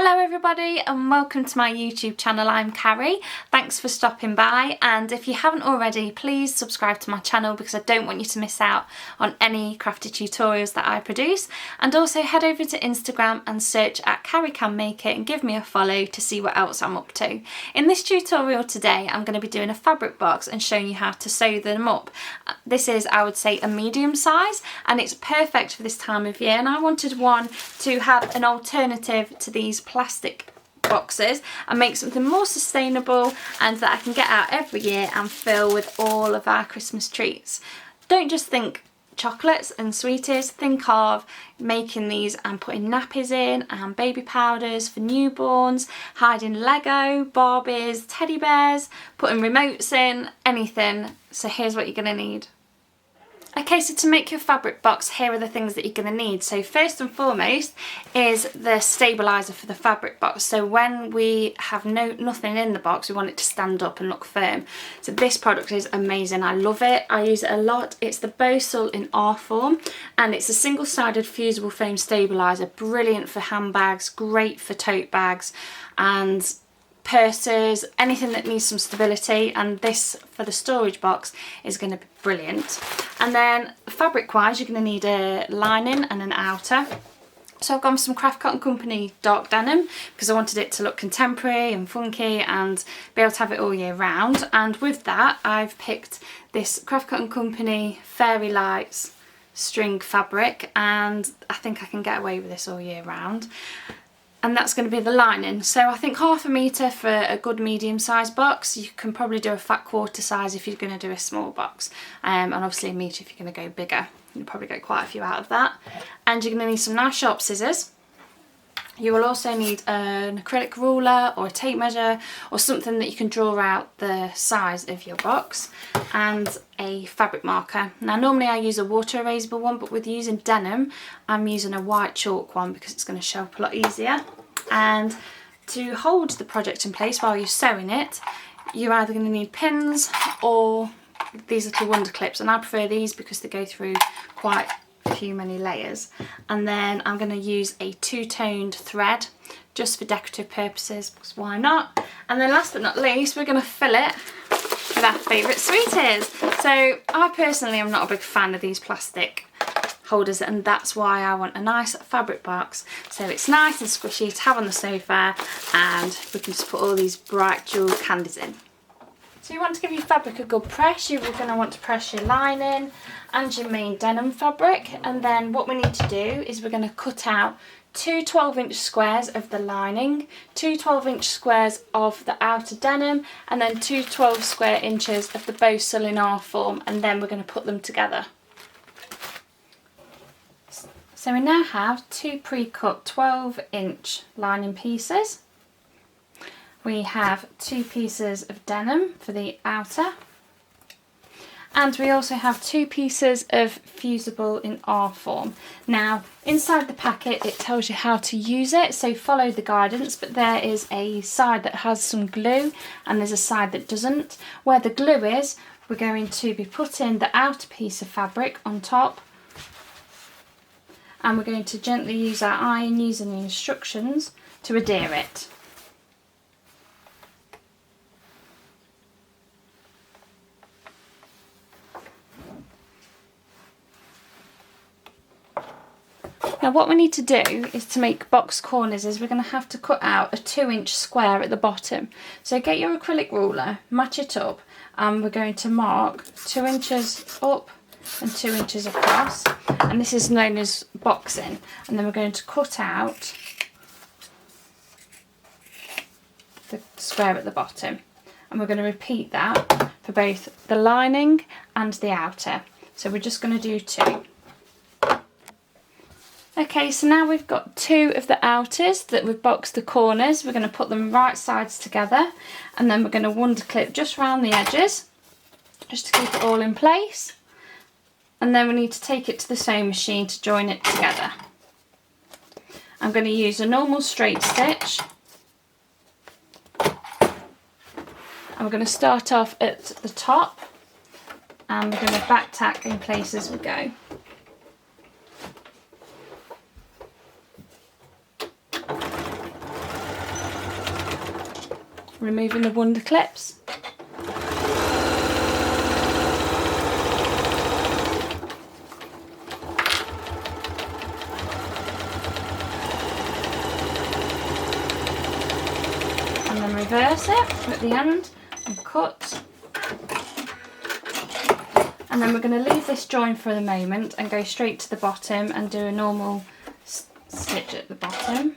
Hello everybody and welcome to my YouTube channel. I'm Carrie. Thanks for stopping by, and if you haven't already, please subscribe to my channel because I don't want you to miss out on any crafty tutorials that I produce. And also head over to Instagram and search at Carrie Can Make It and give me a follow to see what else I'm up to. In this tutorial today I'm going to be doing a fabric box and showing you how to sew them up. This is, I would say, a medium size, and it's perfect for this time of year, and I wanted one to have an alternative to these plastic boxes and make something more sustainable and that I can get out every year and fill with all of our Christmas treats. Don't just think chocolates and sweeties, think of making these and putting nappies in and baby powders for newborns, hiding Lego, Barbies, teddy bears, putting remotes in, anything. So here's what you're going to need. Okay, so to make your fabric box, here are the things that you're going to need. So first and foremost is the stabiliser for the fabric box. So when we have nothing in the box, we want it to stand up and look firm. So this product is amazing. I love it. I use it a lot. It's the Bosal in R form, and it's a single-sided fusible foam stabiliser. Brilliant for handbags, great for tote bags and purses, anything that needs some stability, and this for the storage box is going to be brilliant. And then fabric wise, you're going to need a lining and an outer. So I've gone for some Craft Cotton Company dark denim because I wanted it to look contemporary and funky and be able to have it all year round. And with that I've picked this Craft Cotton Company Fairy Lights string fabric, and I think I can get away with this all year round. And that's going to be the lining. So I think ½ metre for a good medium sized box. You can probably do a fat quarter size if you're going to do a small box, and obviously a metre if you're going to go bigger. You'll probably get quite a few out of that. And you're going to need some nice sharp scissors. You will also need an acrylic ruler or a tape measure or something that you can draw out the size of your box, and a fabric marker. Now normally I use a water erasable one, but with using denim I'm using a white chalk one because it's going to show up a lot easier. And to hold the project in place while you're sewing it, you're either going to need pins or these little wonder clips, and I prefer these because they go through quite many layers. And then I'm going to use a two-toned thread just for decorative purposes, because why not? And then last but not least, we're going to fill it with our favourite sweeties. So I personally am not a big fan of these plastic holders, and that's why I want a nice fabric box so it's nice and squishy to have on the sofa, and we can just put all these bright jewel candies in. So you want to give your fabric a good press. You're going to want to press your lining and your main denim fabric, and then what we need to do is we're going to cut out two 12-inch squares of the lining, two 12-inch squares of the outer denim, and then two 12 square inches of the Bosal in R form, and then we're going to put them together. So we now have two pre-cut 12-inch lining pieces. We have two pieces of denim for the outer, and we also have two pieces of fusible in R form. Now inside the packet it tells you how to use it, so follow the guidance, but there is a side that has some glue and there's a side that doesn't. Where the glue is, we're going to be putting the outer piece of fabric on top, and we're going to gently use our iron using the instructions to adhere it. Now what we need to do is to make box corners is we're going to have to cut out a 2-inch square at the bottom. So get your acrylic ruler, match it up, and we're going to mark 2 inches up and 2 inches across, and this is known as boxing. And then we're going to cut out the square at the bottom, and we're going to repeat that for both the lining and the outer. So we're just going to do 2. Okay, so now we've got 2 of the outers that we've boxed the corners. We're going to put them right sides together, and then we're going to wonder clip just round the edges just to keep it all in place. And then we need to take it to the sewing machine to join it together. I'm going to use a normal straight stitch, and we're going to start off at the top, and we're going to back tack in place as we go. removing the wonder clips. And then reverse it at the end and cut. And then we're going to leave this join for the moment and go straight to the bottom and do a normal stitch at the bottom.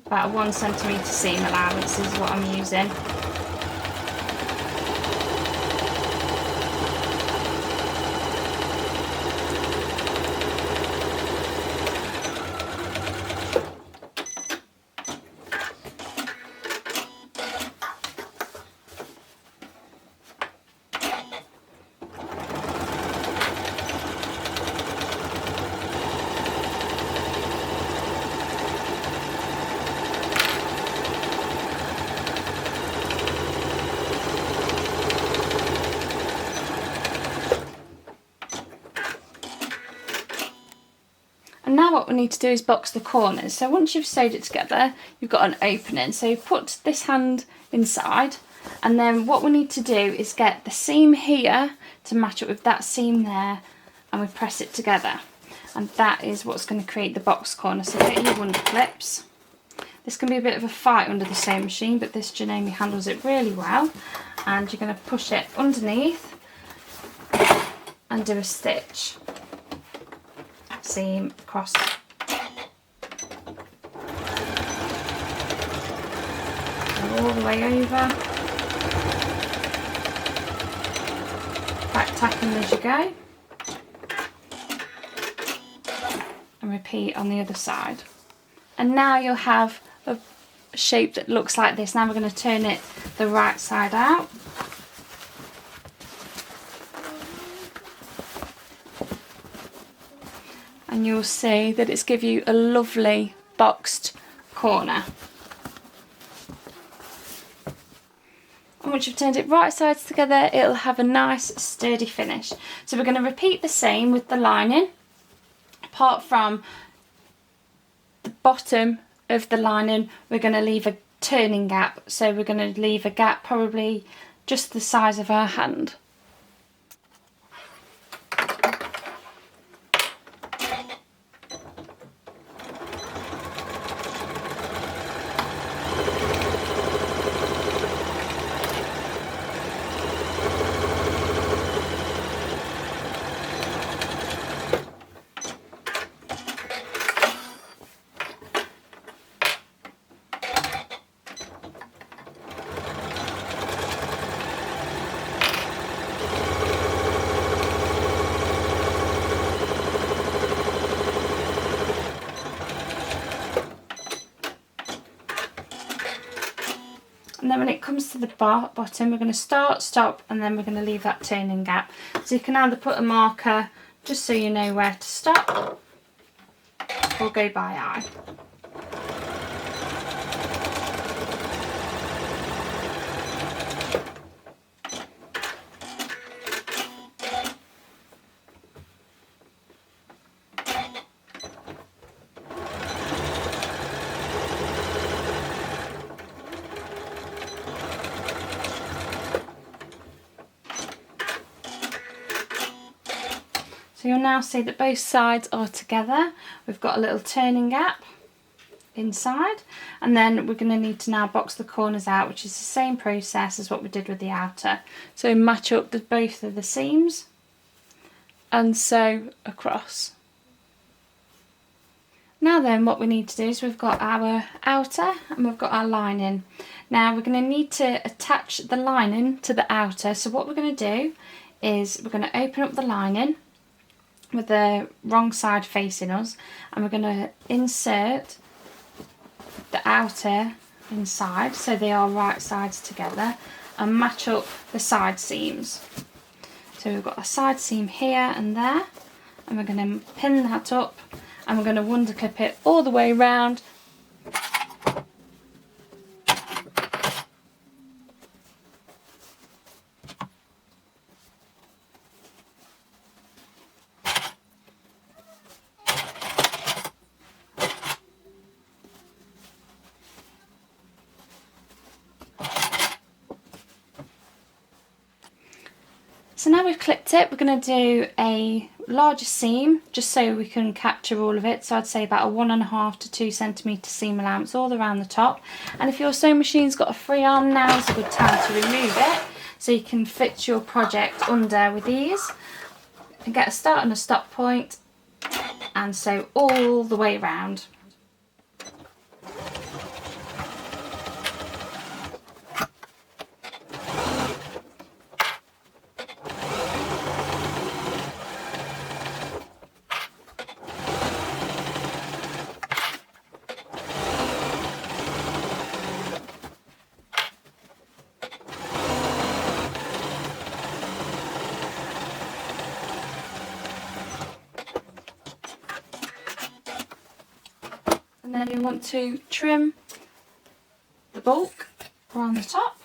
About a 1 centimetre seam allowance is what I'm using. And now what we need to do is box the corners. So once you've sewed it together, you've got an opening. So you put this hand inside, and then what we need to do is get the seam here to match up with that seam there, and we press it together. And that is what's going to create the box corner. So get your wonder clips. This can be a bit of a fight under the sewing machine, but this Janome handles it really well. And you're going to push it underneath and do a stitch. Seam across. All the way over. Back tacking as you go. And repeat on the other side. And now you'll have a shape that looks like this. Now we're going to turn it the right side out. And you'll see that it's give you a lovely boxed corner. And once you've turned it right sides together, it'll have a nice sturdy finish. So we're going to repeat the same with the lining. Apart from the bottom of the lining, we're going to leave a turning gap. So we're going to leave a gap probably just the size of our hand. And then when it comes to the bottom, we're going to start, stop, and then we're going to leave that turning gap. So you can either put a marker just so you know where to stop, or go by eye. So you'll now see that both sides are together. We've got a little turning gap inside, and then we're going to need to now box the corners out, which is the same process as what we did with the outer. So match up both of the seams and sew across. Now then, what we need to do is we've got our outer and we've got our lining. Now we're going to need to attach the lining to the outer. So what we're going to do is we're going to open up the lining with the wrong side facing us, and we're going to insert the outer inside so they are right sides together, and match up the side seams. So we've got a side seam here and there, and we're going to pin that up, and we're going to wonder clip it all the way around. So now we've clipped it, we're going to do a larger seam just so we can capture all of it. So I'd say about a 1.5 to 2 centimetre seam allowance all around the top. And if your sewing machine's got a free arm, now's a good time to remove it so you can fit your project under with ease. And get a start and a stop point and sew all the way around. And then you want to trim the bulk around the top.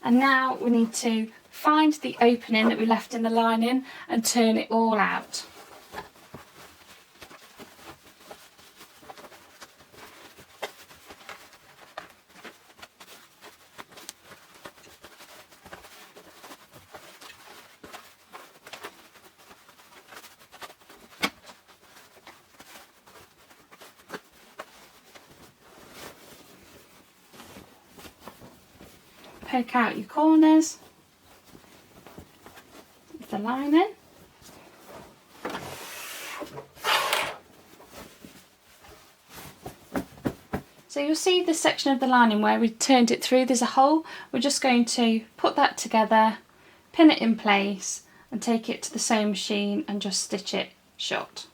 And now we need to find the opening that we left in the lining and turn it all out. Poke out your corners with the lining. So you'll see the section of the lining where we turned it through, there's a hole. We're just going to put that together, pin it in place and take it to the sewing machine and just stitch it shut.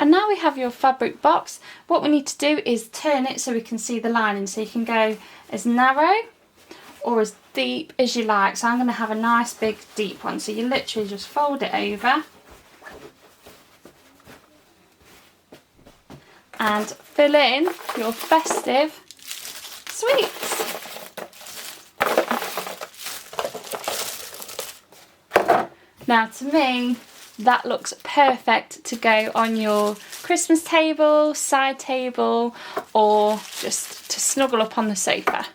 And now we have your fabric box. What we need to do is turn it so we can see the lining. So you can go as narrow or as deep as you like. So I'm going to have a nice big deep one. So you literally just fold it over and fill in your festive sweets. Now to me, that looks perfect to go on your Christmas table, side table, or just to snuggle up on the sofa.